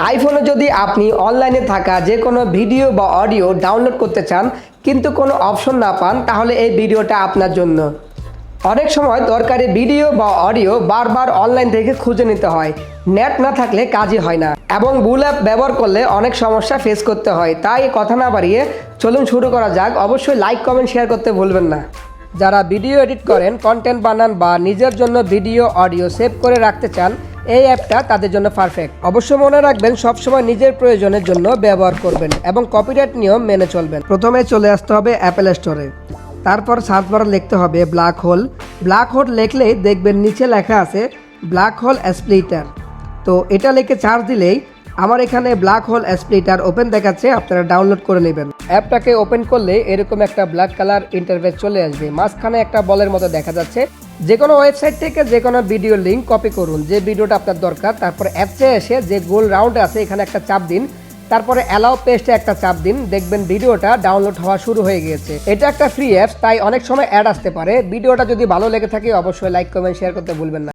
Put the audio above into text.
আইফোনে যদি আপনি অনলাইনে থাকা যে কোনো ভিডিও বা অডিও ডাউনলোড করতে চান কিন্তু কোনো অপশন না পান, তাহলে এই ভিডিওটা আপনার জন্য। অনেক সময় দরকারি ভিডিও বা অডিও বারবার অনলাইন থেকে খুঁজে নিতে হয়, নেট না থাকলে কাজই হয় না এবং ভুল অ্যাপ ব্যবহার করলে অনেক সমস্যা ফেস করতে হয়। তাই কথা না বাড়িয়ে চলুন শুরু করা যাক। অবশ্যই লাইক কমেন্ট শেয়ার করতে ভুলবেন না। যারা ভিডিও এডিট করেন, কন্টেন্ট বানান বা নিজের জন্য ভিডিও অডিও সেভ করে রাখতে চান, এই অ্যাপটা তাদের জন্য পারফেক্ট। অবশ্য মনে রাখবেন সবসময় নিজের প্রয়োজনের জন্য ব্যবহার করবেন এবং কপিরাইট নিয়ম মেনে চলবেন। প্রথমে চলে আসতে হবে অ্যাপেল স্টোরে, তারপর সার্চ বারে লিখতে হবে ব্ল্যাক হোল। ব্ল্যাক হোল লিখলেই দেখবেন নিচে লেখা আছে ব্ল্যাক হোল স্প্লিটার। তো এটা লিখে সার্চ দিলেই আমার এখানে ব্ল্যাক হোল স্প্লিটার ওপেন দেখাচ্ছে, আপনারা ডাউনলোড করে নেবেন। অ্যাপটাকে ওপেন করলে এরকম একটা ব্ল্যাক কালার ইন্টারফেস চলে আসবে, মাঝখানে একটা বলের মতো দেখা যাচ্ছে। যে কোনো ওয়েবসাইট থেকে যে কোনো ভিডিও লিঙ্ক কপি করুন, যে ভিডিওটা আপনার দরকার, তারপর অ্যাপসে এসে যে গোল রাউন্ড আছে এখানে একটা চাপ দিন, তারপরে অ্যালাউ পেস্টে একটা চাপ দিন, দেখবেন ভিডিওটা ডাউনলোড হওয়া শুরু হয়ে গিয়েছে। এটা একটা ফ্রি অ্যাপস, তাই অনেক সময় অ্যাড আসতে পারে। ভিডিওটা যদি ভালো লেগে থাকে অবশ্যই লাইক কমেন্ট শেয়ার করতে ভুলবেন না।